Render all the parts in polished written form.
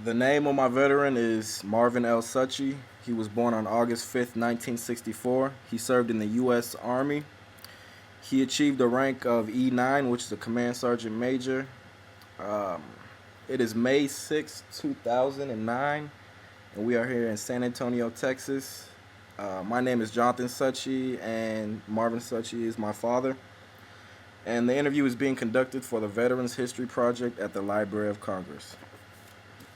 The name of my veteran is Marvin L. Suchy. He was born on August 5th, 1964. He served in the U.S. Army. He achieved the rank of E9, which is a command sergeant major. Um, it is May 6, 2009, and we are here in San Antonio, Texas. My name is Jonathan Suchy, and Marvin Suchy is my father. And the interview is being conducted for the Veterans History Project at the Library of Congress.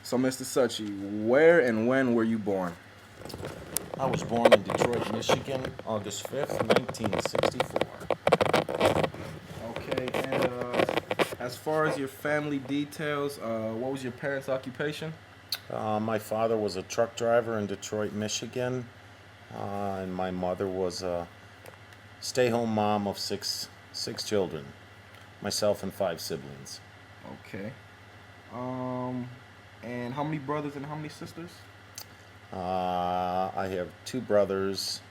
So, Mr. Suchy, where and when were you born? I was born in Detroit, Michigan, August 5th, 1964. Okay, and as far as your family details, what was your parents' occupation? My father was a truck driver in Detroit, Michigan, and my mother was a stay-home mom of six children, myself and five siblings. Okay. Um, and how many brothers and how many sisters? I have two brothers,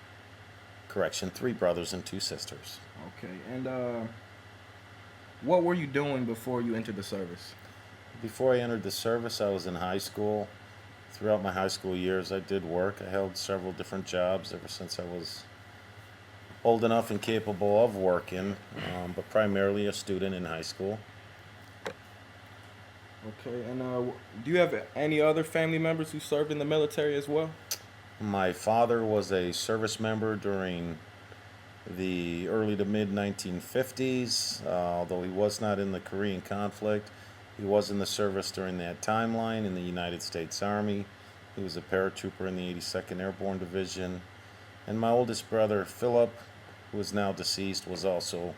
correction, three brothers and two sisters. Okay, and what were you doing before you entered the service? Before I entered the service, I was in high school. Throughout my high school years, I did work. I held several different jobs ever since I was old enough and capable of working, but primarily a student in high school. Okay, and do you have any other family members who served in the military as well? My father was a service member during the early to mid 1950s, although he was not in the Korean conflict. He was in the service during that timeline in the United States Army. He was a paratrooper in the 82nd Airborne Division. And my oldest brother, Philip, who is now deceased, was also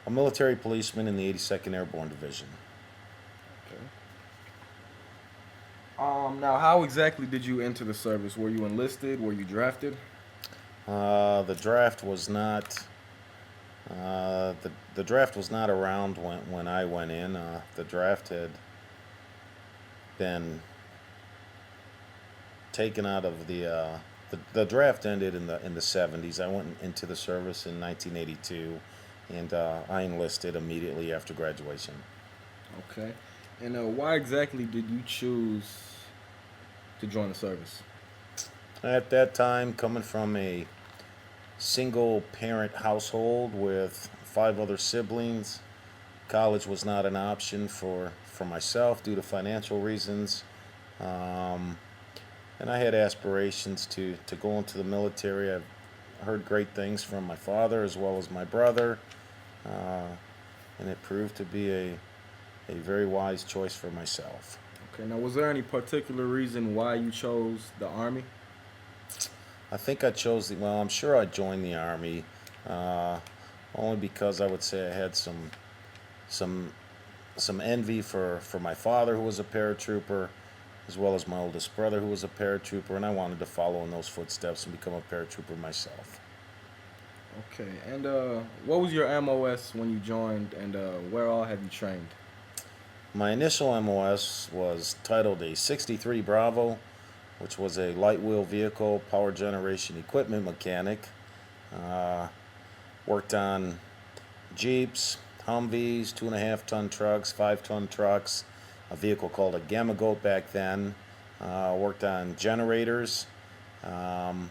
a military policeman in the 82nd Airborne Division. Okay. Now, how exactly did you enter the service? Were you enlisted? Were you drafted? The draft was not the draft was not around when I went in. The draft had been taken out of the draft ended in the 70s. I went into the service in 1982, and I enlisted immediately after graduation. Okay. And why exactly did you choose to join the service? At that time, coming from a single parent household with five other siblings, college was not an option for myself due to financial reasons. Um, and I had aspirations to go into the military. I've heard great things from my father as well as my brother, uh, and it proved to be a very wise choice for myself. Okay. Now, was there any particular reason why you chose the Army? I think I chose well, I'm sure I joined the Army uh, only because I would say I had some some envy for my father who was a paratrooper, as well as my oldest brother who was a paratrooper, and I wanted to follow in those footsteps and become a paratrooper myself. Okay. And what was your MOS when you joined, and where all have you trained? My initial MOS was titled a 63 Bravo, which was a light wheel vehicle power generation equipment mechanic. Uh, Worked on Jeeps, Humvees, 2.5 ton trucks, 5 ton trucks, a vehicle called a Gamma Goat back then. Worked on generators. Um,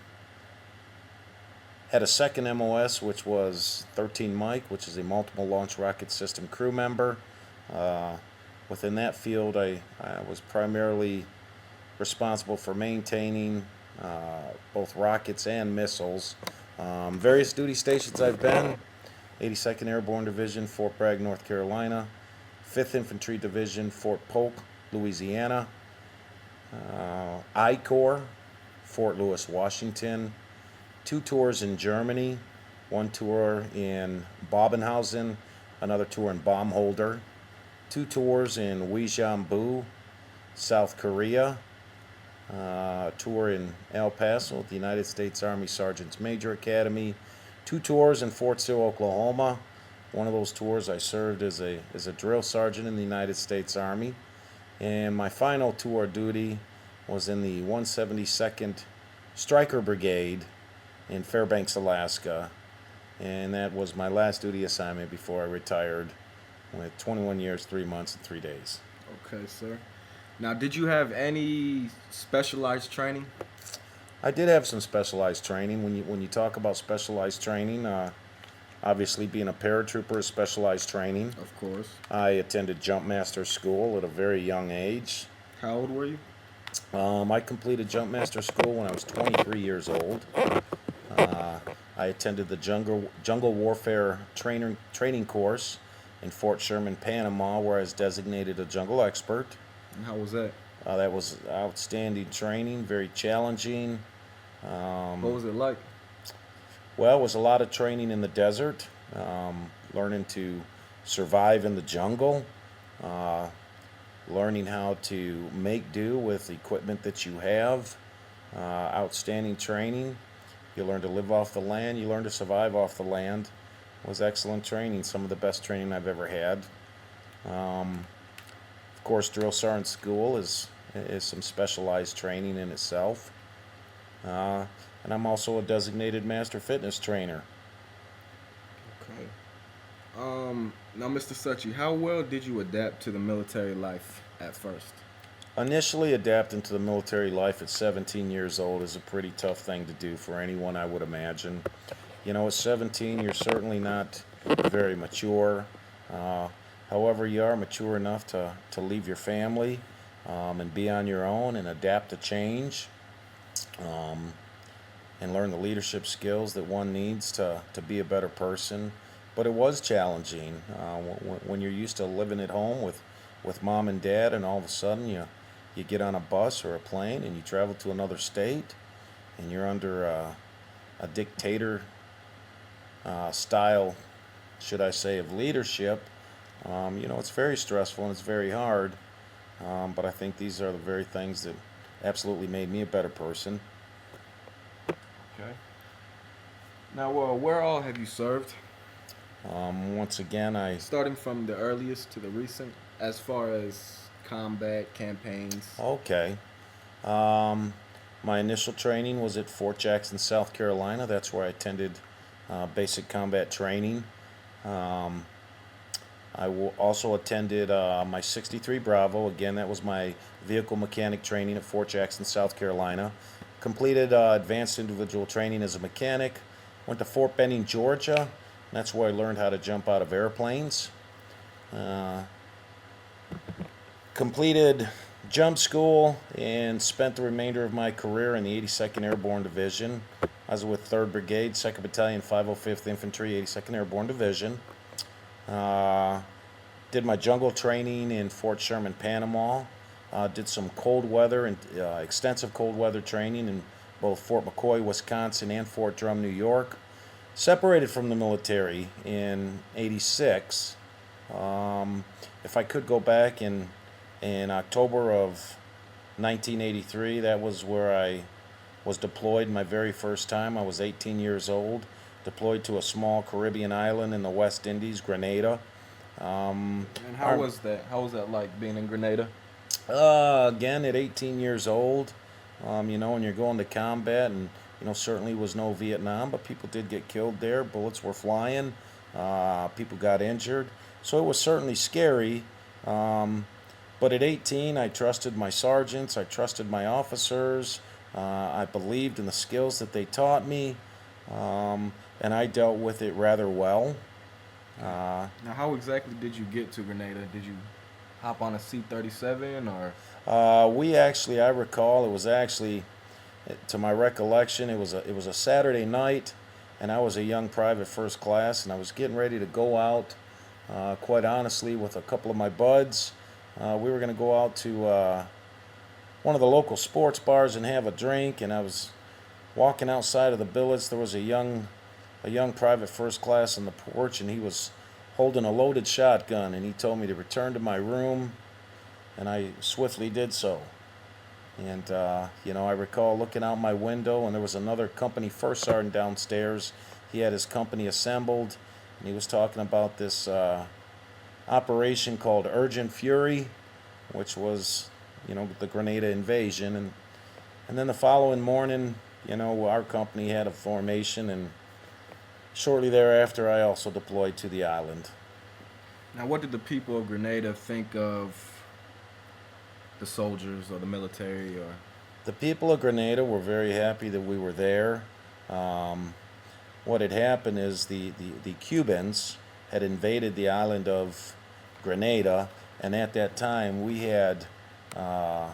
Had a second MOS, which was 13 Mike, which is a multiple launch rocket system crew member. Uh, Within that field, I was primarily responsible for maintaining both rockets and missiles. Various duty stations I've been: 82nd Airborne Division, Fort Bragg, North Carolina; 5th Infantry Division, Fort Polk, Louisiana; I Corps, Fort Lewis, Washington; two tours in Germany, one tour in Babenhausen, another tour in Baumholder; two tours in Uijeongbu, South Korea; tour in El Paso at the United States Army Sergeant's Major Academy; two tours in Fort Sill, Oklahoma. One of those tours I served as a drill sergeant in the United States Army. And my final tour of duty was in the 172nd Stryker Brigade in Fairbanks, Alaska. And that was my last duty assignment before I retired with 21 years, 3 months, and 3 days. Okay, sir. Now, did you have any specialized training? I did have some specialized training. When you talk about specialized training, obviously being a paratrooper is specialized training. Of course. I attended Jumpmaster School at a very young age. How old were you? I completed Jumpmaster School when I was 23 years old. Uh, I attended the Jungle Warfare training course in Fort Sherman, Panama, where I was designated a jungle expert. And how was that? That was outstanding training, very challenging. What was it like? Well, it was a lot of training in the desert, learning to survive in the jungle, uh, learning how to make do with equipment that you have. Outstanding training. You learn to live off the land. You learn to survive off the land. It was excellent training. Some of the best training I've ever had. Of course, drill sergeant school is some specialized training in itself. And I'm also a designated master fitness trainer. Okay. Now, Mr. Suchi, how well did you adapt to the military life at first? Initially, adapting to the military life at 17 years old is a pretty tough thing to do for anyone, I would imagine. You know, at 17, you're certainly not very mature. Uh, However, you are mature enough to leave your family and be on your own and adapt to change and learn the leadership skills that one needs to be a better person. But it was challenging when you're used to living at home with mom and dad, and all of a sudden you get on a bus or a plane and you travel to another state and you're under a dictator style, should I say, of leadership. You know, it's very stressful and it's very hard. But I think these are the very things that absolutely made me a better person. Okay. Now, where all have you served? Once again, Starting from the earliest to the recent, as far as combat campaigns. okay. Um, my initial training was at Fort Jackson, South Carolina. That's where I attended basic combat training. Um, also attended my 63 Bravo. Again, that was my vehicle mechanic training at Fort Jackson, South Carolina. Completed advanced individual training as a mechanic. Went to Fort Benning, Georgia. That's where I learned how to jump out of airplanes. Uh, Completed jump school and spent the remainder of my career in the 82nd Airborne Division. I was with 3rd Brigade, 2nd Battalion, 505th Infantry, 82nd Airborne Division. Did my jungle training in Fort Sherman, Panama. Did some cold weather and extensive cold weather training in both Fort McCoy, Wisconsin, and Fort Drum, New York. Separated from the military in '86. If I could go back in October of 1983, that was where I was deployed my very first time. I was 18 years old, deployed to a small Caribbean island in the West Indies, Grenada. And how Our- was that? How was that like being in Grenada? Again, at 18 years old, you know, and you're going to combat, and you know, certainly was no Vietnam, but people did get killed there. Bullets were flying. People got injured, so it was certainly scary. But at 18, I trusted my sergeants. I trusted my officers. I believed in the skills that they taught me, and I dealt with it rather well. Now, how exactly did you get to Grenada? Did you hop on a C-37 or? I recall, it was actually, to my recollection, it was a Saturday night, and I was a young private first class, and I was getting ready to go out. Quite honestly, with a couple of my buds, we were going to go out to one of the local sports bars and have a drink. And I was walking outside of the billets. There was a young private first class on the porch, and he was holding a loaded shotgun, and he told me to return to my room, and I swiftly did so. And you know, I recall looking out my window, and there was another company first sergeant downstairs. He had his company assembled, and he was talking about this operation called Urgent Fury, which was, you know, the Grenada invasion. And then the following morning, you know, our company had a formation, and shortly thereafter, I also deployed to the island. Now, what did the people of Grenada think of the soldiers or the military or? The people of Grenada were very happy that we were there. Um, what had happened is the Cubans had invaded the island of Grenada, and at that time we had uh,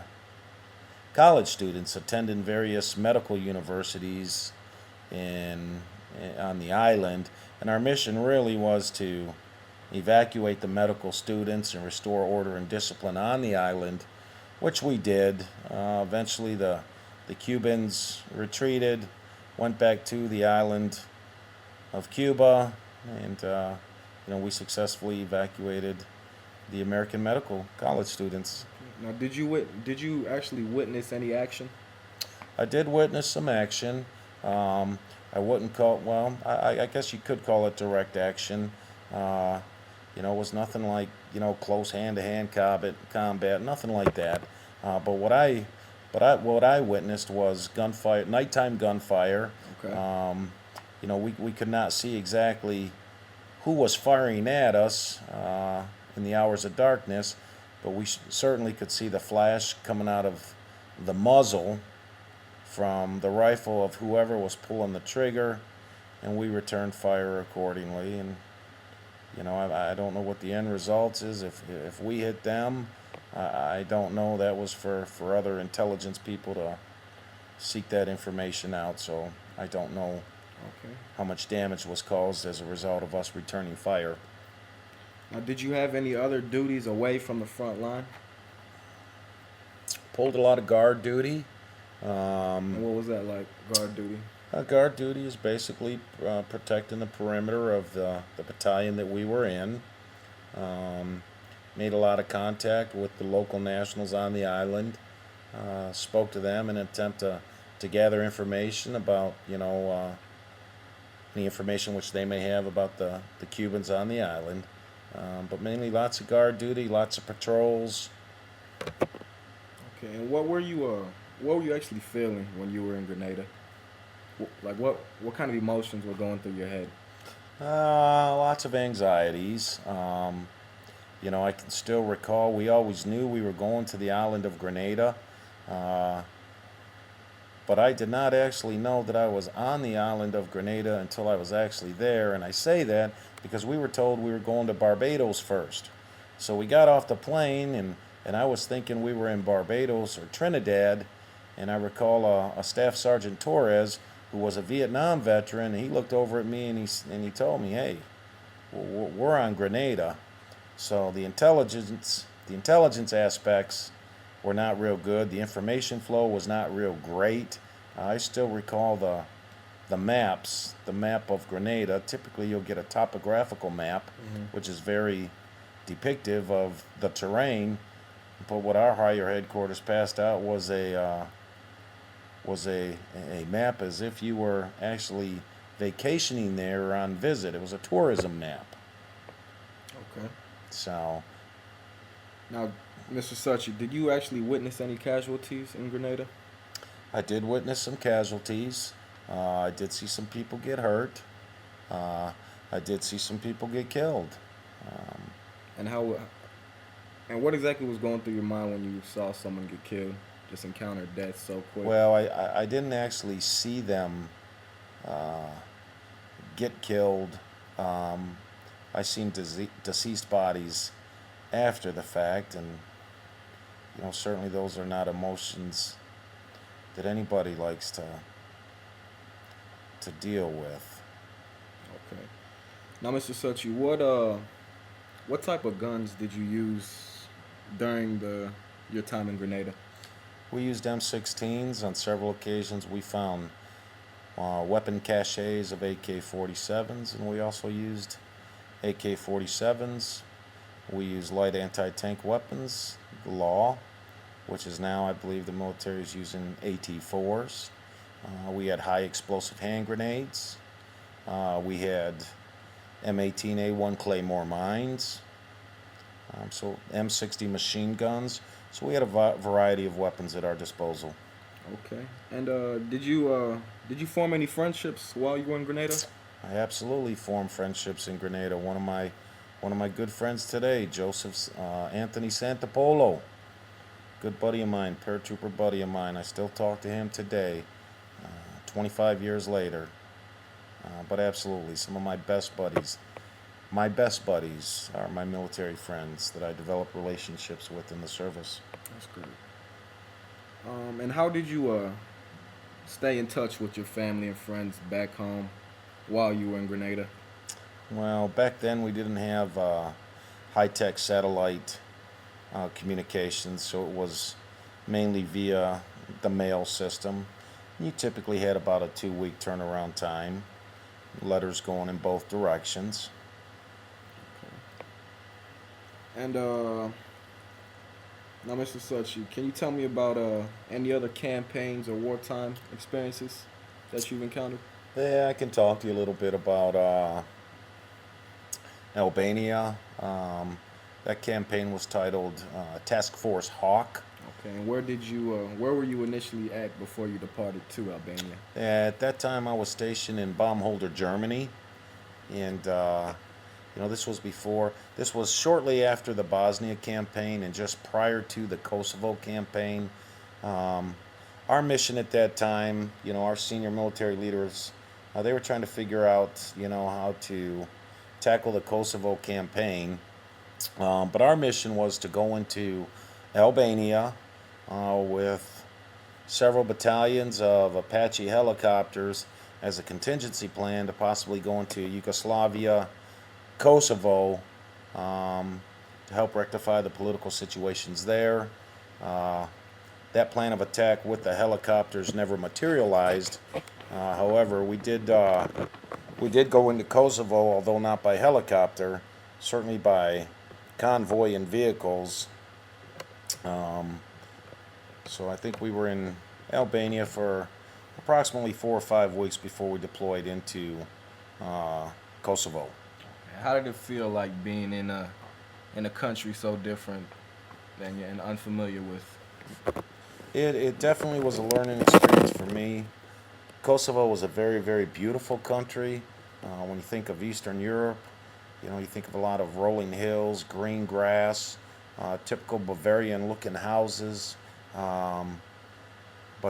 college students attending various medical universities in on the island, and our mission really was to evacuate the medical students and restore order and discipline on the island, which we did. Eventually, the Cubans retreated, went back to the island of Cuba, and we successfully evacuated the American medical college students. Now, did you actually witness any action? I did witness some action. I wouldn't call well. I guess you could call it direct action. It was nothing like close hand-to-hand combat, nothing like that. But what I witnessed was gunfire, nighttime gunfire. Okay. We could not see exactly who was firing at us in the hours of darkness, but we certainly could see the flash coming out of the muzzle from the rifle of whoever was pulling the trigger, and we returned fire accordingly. And I don't know what the end result is. If we hit them, I don't know. That was for other intelligence people to seek that information out. So I don't know Okay. how much damage was caused as a result of us returning fire. Now, did you have any other duties away from the front line? Pulled a lot of guard duty. And what was that like, guard duty? Guard duty is basically protecting the perimeter of the battalion that we were in. Made a lot of contact with the local nationals on the island. Spoke to them in an attempt to gather information about, any information which they may have about the Cubans on the island. But mainly lots of guard duty, lots of patrols. Okay. And what were you actually feeling when you were in Grenada? Like what kind of emotions were going through your head? Lots of anxieties. I can still recall we always knew we were going to the island of Grenada, but I did not actually know that I was on the island of Grenada until I was actually there. And I say that because we were told we were going to Barbados first. So we got off the plane, and I was thinking we were in Barbados or Trinidad. And I recall a Staff Sergeant Torres, who was a Vietnam veteran, and he looked over at me and he told me, "Hey, we're on Grenada." So the intelligence aspects were not real good. The information flow was not real great. I still recall the maps, the map of Grenada. Typically, you'll get a topographical map, which is very depictive of the terrain. But what our higher headquarters passed out was a map as if you were actually vacationing there or on visit. It was a tourism map. Okay. So, Now, Mr. Suchi, did you actually witness any casualties in Grenada? I did witness some casualties. I did see some people get hurt. I did see some people get killed. And what exactly was going through your mind when you saw someone get killed? Just encountered death so quick. Well, I didn't actually see them get killed. I seen deceased bodies after the fact, and certainly those are not emotions that anybody likes to deal with. Okay. Now, Mr. Suchi, what type of guns did you use during your time in Grenada? We used M16s on several occasions. We found weapon caches of AK-47s, and we also used AK-47s. We used light anti-tank weapons, the law, which is now, I believe, the military is using AT-4s. We had high explosive hand grenades. We had M18A1 Claymore mines. So M60 machine guns. So we had a variety of weapons at our disposal. Okay. And did you form any friendships while you were in Grenada? I absolutely formed friendships in Grenada. One of my good friends today, Joseph Anthony Santapolo. Good buddy of mine, paratrooper buddy of mine. I still talk to him today, 25 years later. But absolutely, some of my best buddies. My best buddies are my military friends that I develop relationships with in the service. That's good. And how did you stay in touch with your family and friends back home while you were in Grenada? Well, back then we didn't have high-tech satellite communications, so it was mainly via the mail system. You typically had about a 2-week turnaround time, letters going in both directions. And now, Mr. Suchi, can you tell me about any other campaigns or wartime experiences that you've encountered? Yeah, I can talk to you a little bit about Albania. That campaign was titled Task Force Hawk. Okay, and where were you initially at before you departed to Albania? At that time, I was stationed in Baumholder, Germany, and this was shortly after the Bosnia campaign and just prior to the Kosovo campaign. Our mission at that time, our senior military leaders, they were trying to figure out, how to tackle the Kosovo campaign. But our mission was to go into Albania with several battalions of Apache helicopters as a contingency plan to possibly go into Yugoslavia, Kosovo, to help rectify the political situations there. That plan of attack with the helicopters never materialized. However, we did go into Kosovo, although not by helicopter, certainly by convoy and vehicles. So I think we were in Albania for approximately 4 or 5 weeks before we deployed into Kosovo. How did it feel like being in a country so different than you're and unfamiliar with? It definitely was a learning experience for me. Kosovo was a very, very beautiful country. When you think of Eastern Europe, you think of a lot of rolling hills, green grass, typical Bavarian-looking houses. But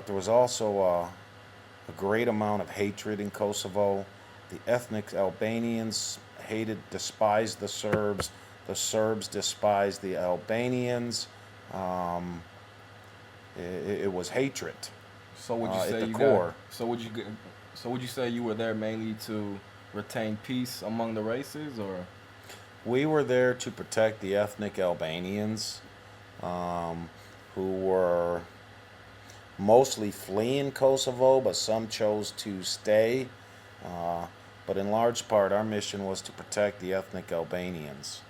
there was also a great amount of hatred in Kosovo. The ethnic Albanians despised the Serbs. The Serbs despised the Albanians. It was hatred. So would you say at the core. So would you say you were there mainly to retain peace among the races, or? We were there to protect the ethnic Albanians, who were mostly fleeing Kosovo, but some chose to stay. But in large part, our mission was to protect the ethnic Albanians.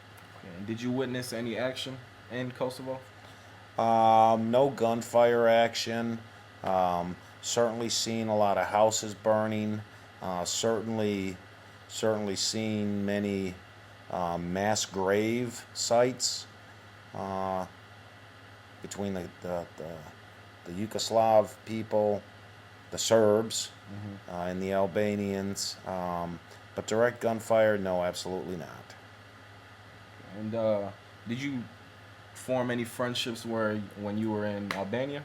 And did you witness any action in Kosovo? No gunfire action. Certainly seen a lot of houses burning. Certainly seen many mass grave sites between the Yugoslav people, the Serbs, and the Albanians. But direct gunfire, no, absolutely not. And did you form any friendships when you were in Albania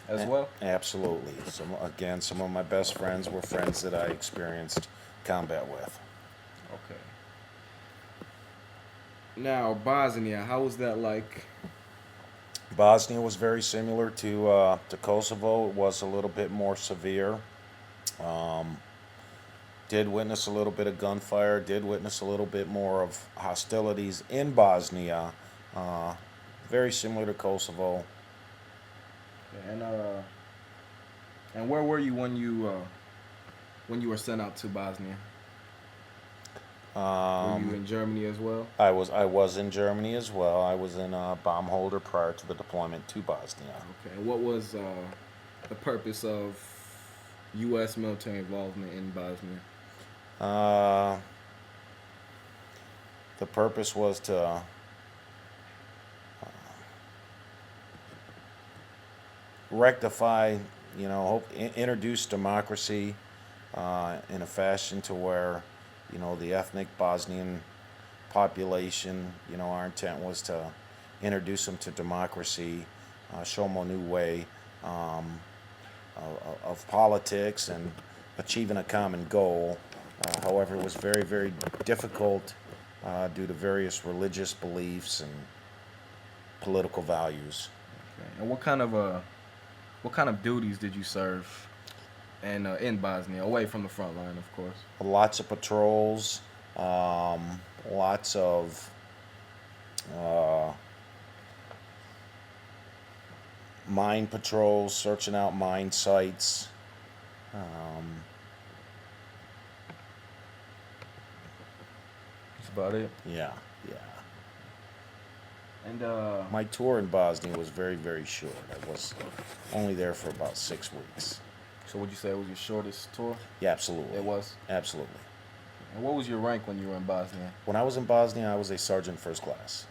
as well? Absolutely. Some of my best friends were friends that I experienced combat with. Okay. Now, Bosnia, how was that like? Bosnia was very similar to Kosovo. It was a little bit more severe. Did witness a little bit of gunfire. Did witness a little bit more of hostilities in Bosnia. Very similar to Kosovo. And where were you when you were sent out to Bosnia? Were you in Germany as well? I was in Germany as well. I was in Baumholder prior to the deployment to Bosnia. Okay. And what was the purpose of U.S. military involvement in Bosnia? The purpose was to rectify, introduce democracy in a fashion to where, the ethnic Bosnian population, our intent was to introduce them to democracy, show them a new way of politics and achieving a common goal. However, it was very, very difficult due to various religious beliefs and political values. Okay. And what kind of duties did you serve in Bosnia, away from the front line, of course? Lots of patrols, lots of uh, mine patrols, searching out mine sites. Um, That's about it. yeah, yeah. And My tour in Bosnia was very, very short. I was only there for about 6 weeks. so would you say it was your shortest tour? Yeah, absolutely. It was. Absolutely. And what was your rank when you were in Bosnia? When I was in Bosnia, I was a sergeant first class.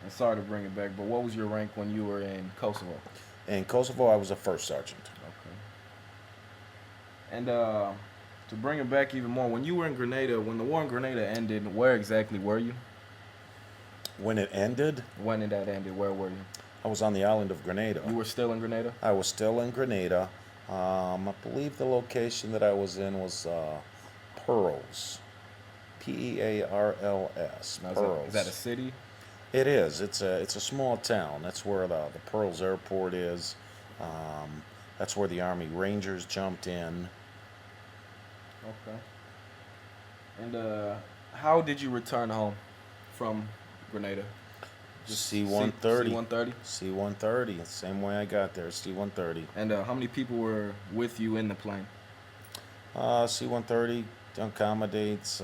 And sorry to bring it back, but what was your rank when you were in Kosovo? In Kosovo, I was a first sergeant. Okay. And to bring it back even more, when you were in Grenada, when the war in Grenada ended, where exactly were you? When it ended, When did that ended? Where were you? I was on the island of Grenada. You were still in Grenada? I was still in Grenada. I believe the location that I was in was Pearls. Pearls. Now, Pearls. is that a city? It is. It's a small town. That's where the Pearls Airport is. That's where the Army Rangers jumped in. Okay. And how did you return home from Grenada? C-130. C-130? C-130. Same way I got there. C-130. And how many people were with you in the plane? C-130 accommodates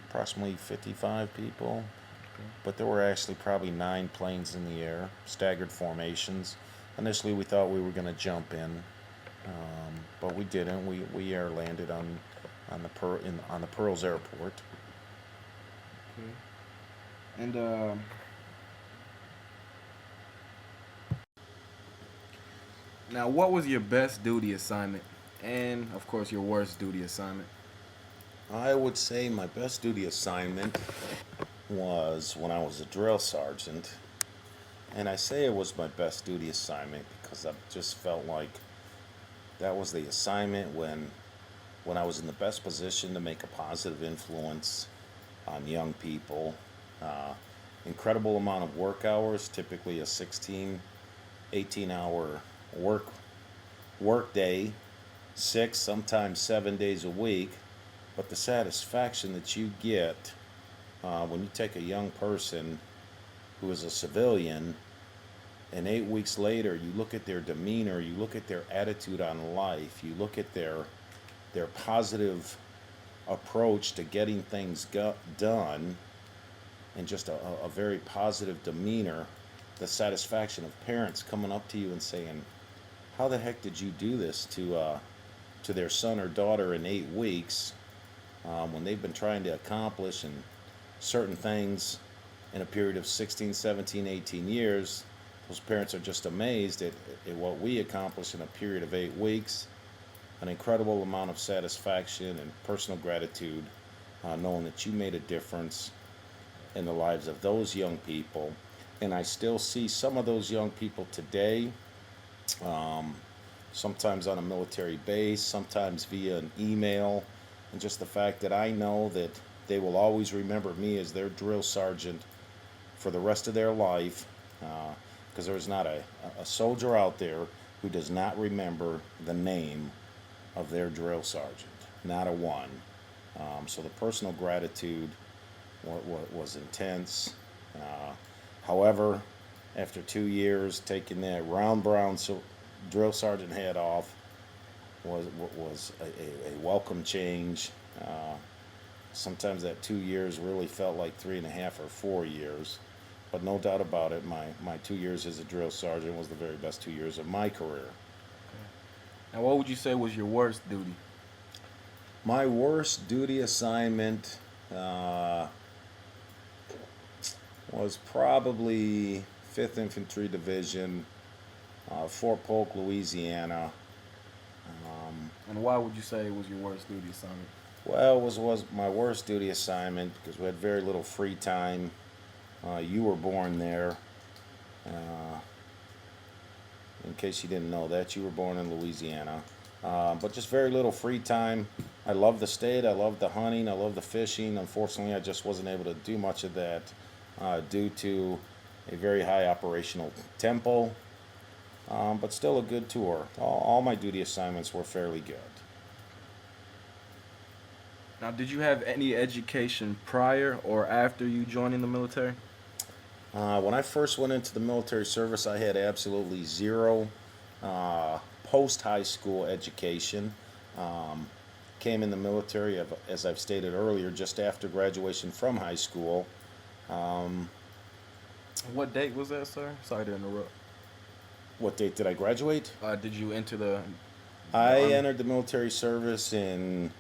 approximately 55 people. Okay. But there were actually probably 9 planes in the air, staggered formations. Initially, we thought we were going to jump in, but we didn't. We air landed on the Pearls Airport. Okay. And now, what was your best duty assignment, and of course, your worst duty assignment? I would say my best duty assignment was when I was a drill sergeant, and I say it was my best duty assignment because I just felt like that was the assignment when I was in the best position to make a positive influence on young people. Incredible amount of work hours, typically a 16, 18-hour work day, 6, sometimes 7 days a week. But the satisfaction that you get when you take a young person who is a civilian, and 8 weeks later you look at their demeanor, you look at their attitude on life, you look at their positive approach to getting things done, and just a very positive demeanor, the satisfaction of parents coming up to you and saying, how the heck did you do this to their son or daughter in 8 weeks when they've been trying to accomplish and certain things in a period of 16, 17, 18 years. Those parents are just amazed at what we accomplished in a period of 8 weeks. An incredible amount of satisfaction and personal gratitude, knowing that you made a difference in the lives of those young people. And I still see some of those young people today, sometimes on a military base, sometimes via an email, and just the fact that I know that they will always remember me as their drill sergeant for the rest of their life, because there's not a soldier out there who does not remember the name of their drill sergeant, not a one. So the personal gratitude was intense. However, after 2 years, taking that round brown drill sergeant hat off was a welcome change. Sometimes that 2 years really felt like 3.5 or 4 years, but no doubt about it, my 2 years as a drill sergeant was the very best 2 years of my career. Now, what would you say was your worst duty? My worst duty assignment was probably 5th Infantry Division, Fort Polk, Louisiana. And why would you say it was your worst duty assignment? Well, it was my worst duty assignment because we had very little free time. You were born there. Uh, in case you didn't know that, you were born in Louisiana. But just very little free time. I love the state. I love the hunting. I love the fishing. Unfortunately, I just wasn't able to do much of that due to a very high operational tempo. But still a good tour. All my duty assignments were fairly good. Now, did you have any education prior or after you joining the military? When I first went into the military service, I had absolutely zero post high school education. Um, Came in the military, as I've stated earlier, just after graduation from high school. Um, What date was that, sir? Sorry to interrupt. what date did I graduate? Did you enter the I army? entered the military service in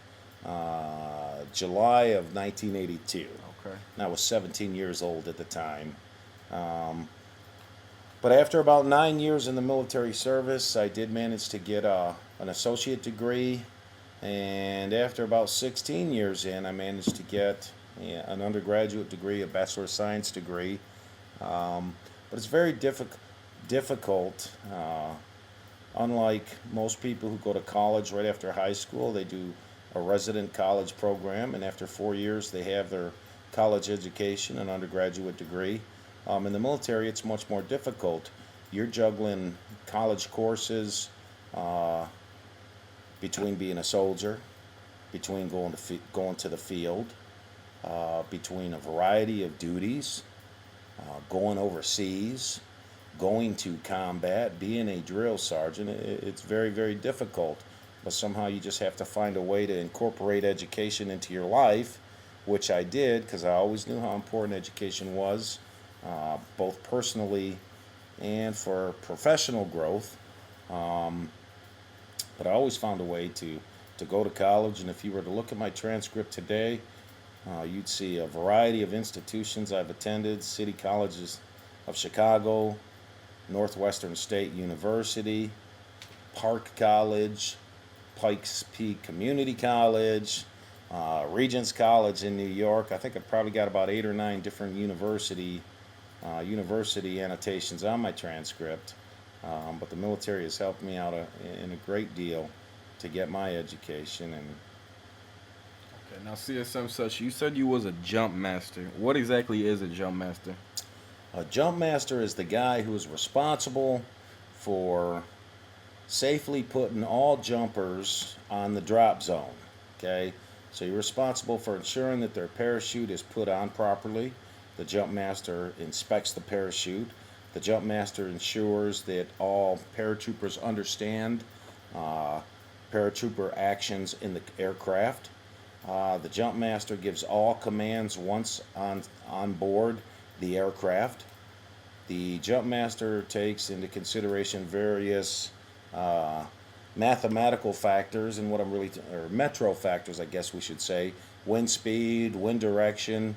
July of 1982. Okay. And I was 17 years old at the time. Um, but after about 9 years in the military service, I did manage to get an associate degree. And after about 16 years in, I managed to get an undergraduate degree, a Bachelor of Science degree. But it's very difficult. Unlike most people who go to college right after high school, they do a resident college program, and after 4 years, they have their college education, an undergraduate degree. In the military, it's much more difficult. You're juggling college courses uh, between being a soldier, between going to the field, between a variety of duties, going overseas, going to combat, being a drill sergeant. It's very, very difficult. But somehow you just have to find a way to incorporate education into your life, which I did because I always knew how important education was, both personally and for professional growth. Um, but I always found a way to go to college. And if you were to look at my transcript today, you'd see a variety of institutions I've attended: City Colleges of Chicago, Northwestern State University, Park College, Pikes Peak Community College, Regents College in New York. I think I've probably got about 8 or 9 different university annotations on my transcript. But the military has helped me out in a great deal to get my education. And Okay. Now, CSM such, you said you was a jump master. What exactly is a jump master? a jump master is the guy who is responsible for safely putting all jumpers on the drop zone. Okay, so you're responsible for ensuring that their parachute is put on properly. The jump master inspects the parachute. The jump master ensures that all paratroopers understand uh, paratrooper actions in the aircraft. The jump master gives all commands once on board the aircraft. The jump master takes into consideration various uh, mathematical factors and or metro factors, I guess we should say: wind speed, wind direction,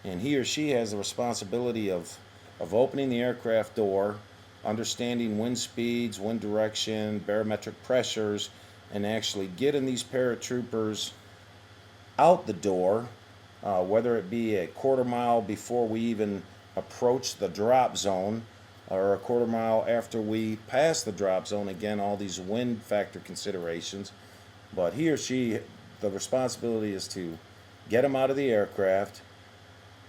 and he or she has the responsibility of opening the aircraft door, understanding wind speeds, wind direction, barometric pressures, and actually getting these paratroopers out the door, whether it be a quarter mile before we even approach the drop zone or a quarter mile after we pass the drop zone. Again, all these wind factor considerations. But he or she, the responsibility is to get them out of the aircraft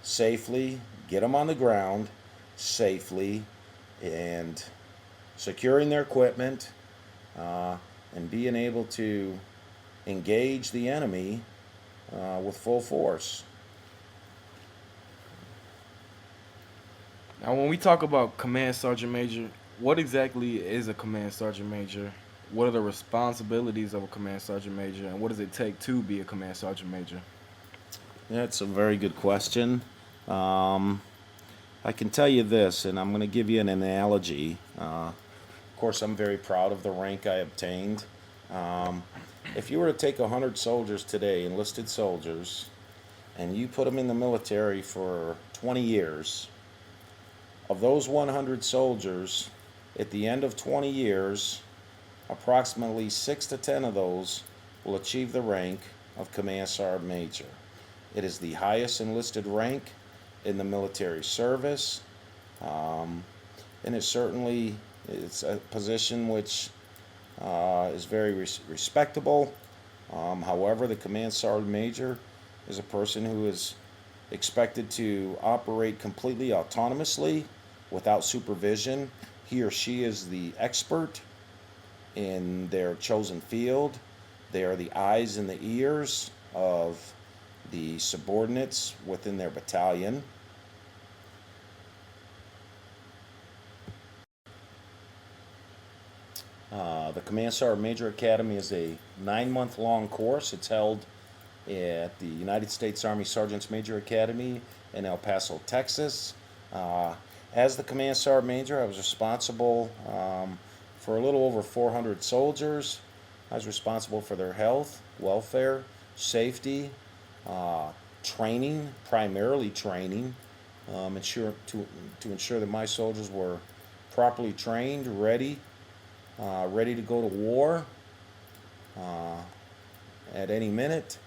safely, get them on the ground safely, and securing their equipment, and being able to engage the enemy with full force. Now, when we talk about command sergeant major, what exactly is a command sergeant major? What are the responsibilities of a command sergeant major, and what does it take to be a command sergeant major? That's a very good question. Um, I can tell you this, and I'm going to give you an analogy. Of course, I'm very proud of the rank I obtained. Um, if you were to take 100 soldiers today, enlisted soldiers, and you put them in the military for 20 years, of those 100 soldiers, at the end of 20 years, approximately 6 to 10 of those will achieve the rank of Command Sergeant Major. It is the highest enlisted rank in the military service. Um, and it's a position which is very respectable. However, the command sergeant major is a person who is expected to operate completely autonomously without supervision. He or she is the expert in their chosen field. They are the eyes and the ears of the subordinates within their battalion. The Command Sergeant Major Academy is a 9-month-long course. It's held at the United States Army Sergeants Major Academy in El Paso, Texas. As the Command Sergeant Major, I was responsible for a little over 400 soldiers. I was responsible for their health, welfare, safety, training, primarily training, to ensure that my soldiers were properly trained, ready to go to war at any minute,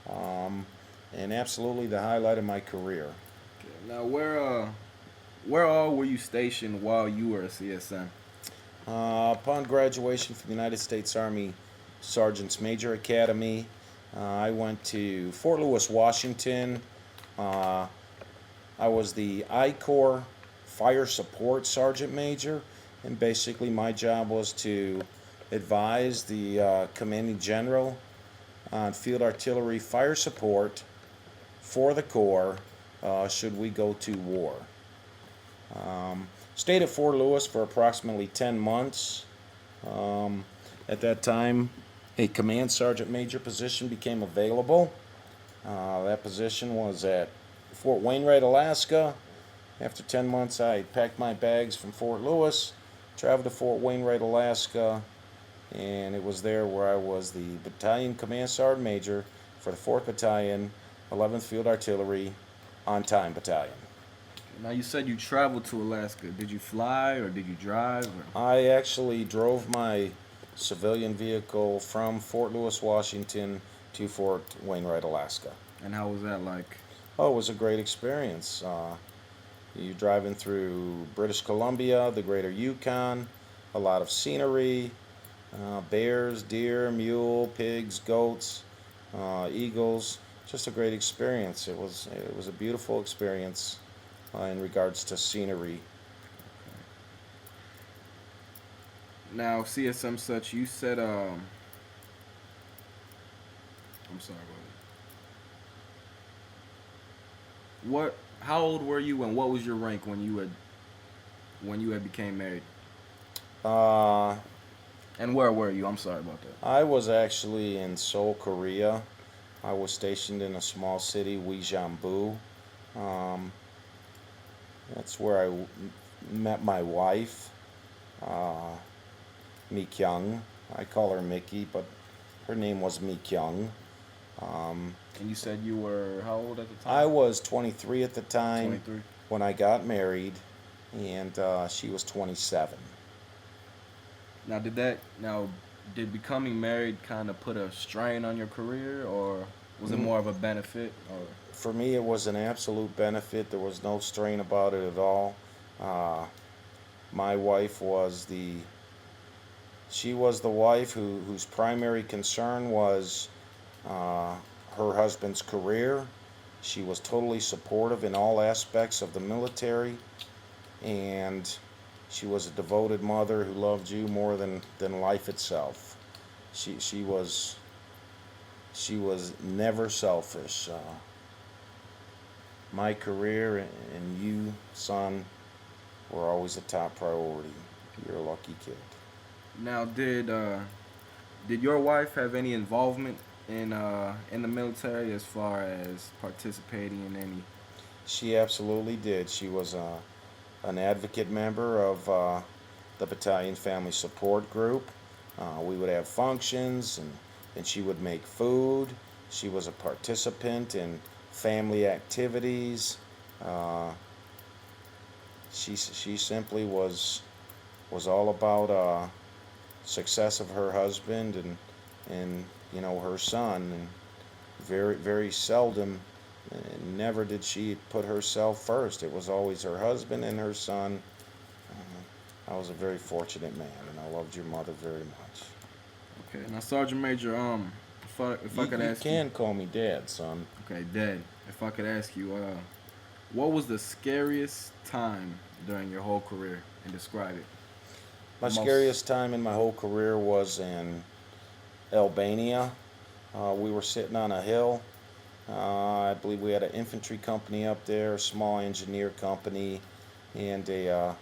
and absolutely the highlight of my career. Okay. Now, where all were you stationed while you were a CSM? Upon graduation from the United States Army Sergeants Major Academy, I went to Fort Lewis, Washington. I was the I Corps Fire Support Sergeant Major, and basically my job was to advise the Commanding General on field artillery fire support for the Corps should we go to war. Stayed at Fort Lewis for approximately 10 months. At that time, a Command Sergeant Major position became available. That position was at Fort Wainwright, Alaska. After 10 months, I packed my bags from Fort Lewis, traveled to Fort Wainwright, Alaska, and it was there where I was the Battalion Command Sergeant Major for the 4th Battalion, 11th Field Artillery, on-time battalion. Now, you said you traveled to Alaska. Did you fly or did you drive? Or? I actually drove my civilian vehicle from Fort Lewis, Washington to Fort Wainwright, Alaska. And how was that like? Oh, it was a great experience. You're driving through British Columbia, the greater Yukon, a lot of scenery, bears, deer, mule, pigs, goats, eagles. Just a great experience. It was a beautiful experience in regards to scenery. Now, CSM Such, you said, I'm sorry about it. How old were you and what was your rank when you had became married? And where were you? I'm sorry about that. I was actually in Seoul, Korea. I was stationed in a small city, Uijeonbu. That's where I met my wife, Mi Kyung. I call her Mickey, but her name was Mi Kyung. And you said you were how old at the time? I was 23 at the time 23. when I got married, and she was 27. Now, did becoming married kind of put a strain on your career, or was it more of a benefit? Or For me, it was an absolute benefit. There was no strain about it at all. My wife was the wife whose primary concern was her husband's career. She was totally supportive in all aspects of the military, and she was a devoted mother who loved you more than life itself. She was never selfish. My career and you, son, were always a top priority. You're a lucky kid. now, did your wife have any involvement in the military as far as participating in any? She absolutely did. She was an advocate member of the battalion family support group. We would have functions, and she would make food. She was a participant in family activities. She simply was all about success of her husband and her son. And very, very seldom, never did she put herself first. It was always her husband and her son. I was a very fortunate man, and I loved your mother very much. Okay. Now, Sergeant Major, if I You, could you ask you, can call me Dad, son. okay, Dad, if I could ask you, what was the scariest time during your whole career, and describe it? My The most. scariest time in my whole career was in Albania. We were sitting on a hill. I believe we had an infantry company up there, a small engineer company, and a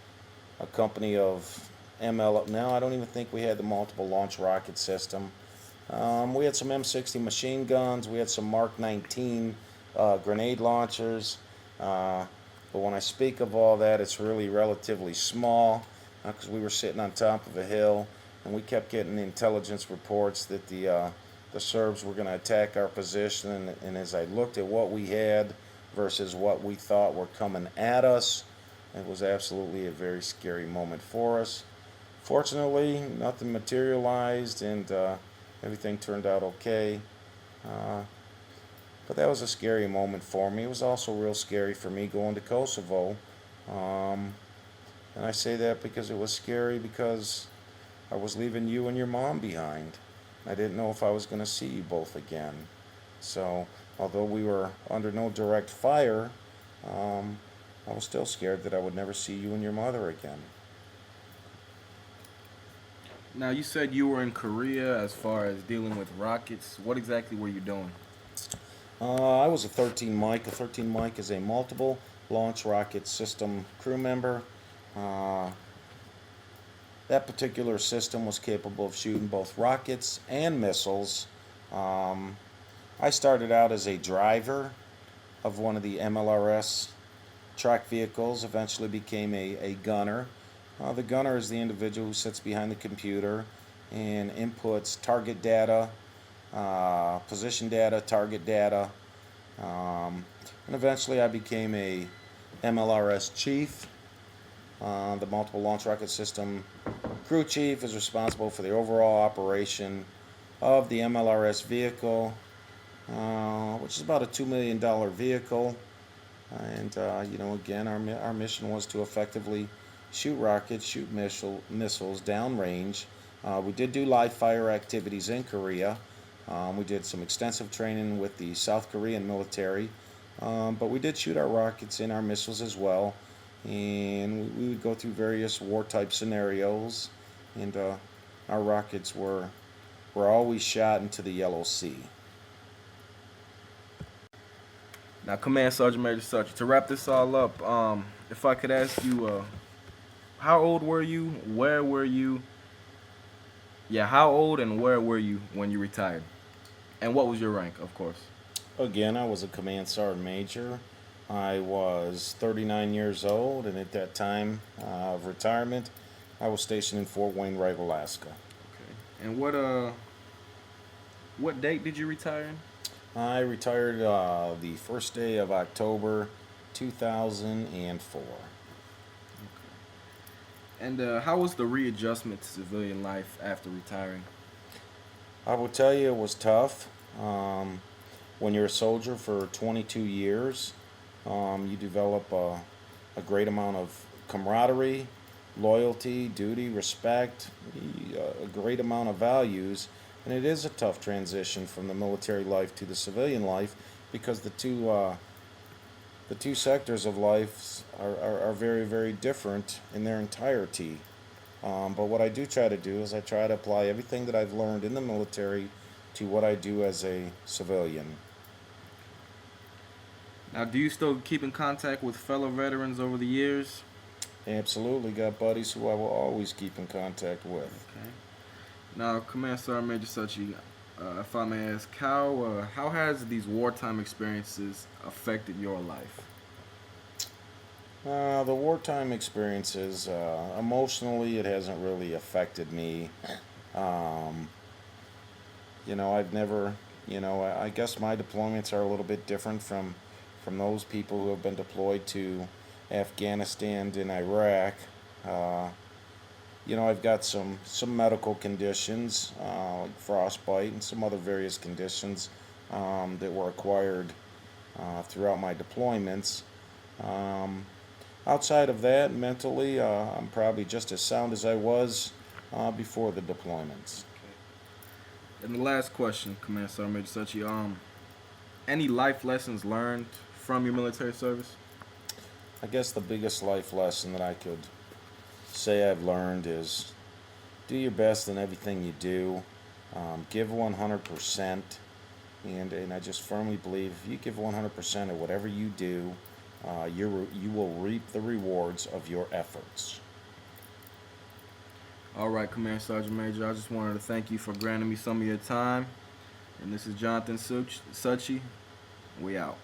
company of ML. Now, I don't even think we had the multiple launch rocket system. We had some M60 machine guns. We had some Mark 19 grenade launchers. Uh, but when I speak of all that, it's really relatively small because we were sitting on top of a hill and we kept getting intelligence reports that the Serbs were going to attack our position. And as I looked at what we had versus what we thought were coming at us, it was absolutely a very scary moment for us. Fortunately, nothing materialized, and everything turned out okay. Uh, but that was a scary moment for me. It was also real scary for me going to Kosovo. Um, and I say that because it was scary because I was leaving you and your mom behind. I didn't know if I was going to see you both again. So, although we were under no direct fire, um, I was still scared that I would never see you and your mother again. Now, you said you were in Korea as far as dealing with rockets. What exactly were you doing? I was a 13 Mike. A 13 Mike is a multiple launch rocket system crew member. Uh, that particular system was capable of shooting both rockets and missiles. Um, I started out as a driver of one of the MLRS track vehicles, eventually became a gunner. The gunner is the individual who sits behind the computer and inputs target data, position data, target data, um, and eventually I became a MLRS chief. The multiple launch rocket system crew chief is responsible for the overall operation of the MLRS vehicle, which is about a $2 million vehicle. And again, our mission was to effectively shoot rockets, shoot missiles downrange. We did do live fire activities in Korea. We did some extensive training with the South Korean military, but we did shoot our rockets and our missiles as well. And we would go through various war type scenarios, and our rockets were always shot into the Yellow Sea. Now, Command Sergeant Major Such. To wrap this all up, if I could ask you, how old were you? Where were you? Yeah, how old and where were you when you retired? And what was your rank, of course? Again, I was a command sergeant major. I was 39 years old, and at that time of retirement, I was stationed in Fort Wainwright, Alaska. Okay. And what date did you retire in? I retired the first day of October 2004. And how was the readjustment to civilian life after retiring? I will tell you it was tough. Um, when you're a soldier for 22 years, you develop a great amount of camaraderie, loyalty, duty, respect, a great amount of values, and it is a tough transition from the military life to the civilian life because the two sectors of life are very, very different in their entirety. But what I do try to do is I try to apply everything that I've learned in the military to what I do as a civilian. Now, do you still keep in contact with fellow veterans over the years? Absolutely, got buddies who I will always keep in contact with. Okay. Now, Command Sergeant Major Suchi, if I may ask, how has these wartime experiences affected your life? The wartime experiences, emotionally, it hasn't really affected me. Um, I've never, I guess my deployments are a little bit different from those people who have been deployed to Afghanistan and Iraq. Uh, I've got some medical conditions, like frostbite and some other various conditions that were acquired throughout my deployments. Um, Outside of that, mentally, I'm probably just as sound as I was before the deployments. And the last question, Command Sergeant Major Suchi, any life lessons learned from your military service? I guess the biggest life lesson that I could say I've learned is do your best in everything you do. Give 100%. And I just firmly believe if you give 100% of whatever you do, you will reap the rewards of your efforts. All right, Command Sergeant Major, I just wanted to thank you for granting me some of your time. And this is Jonathan Suchi. We out.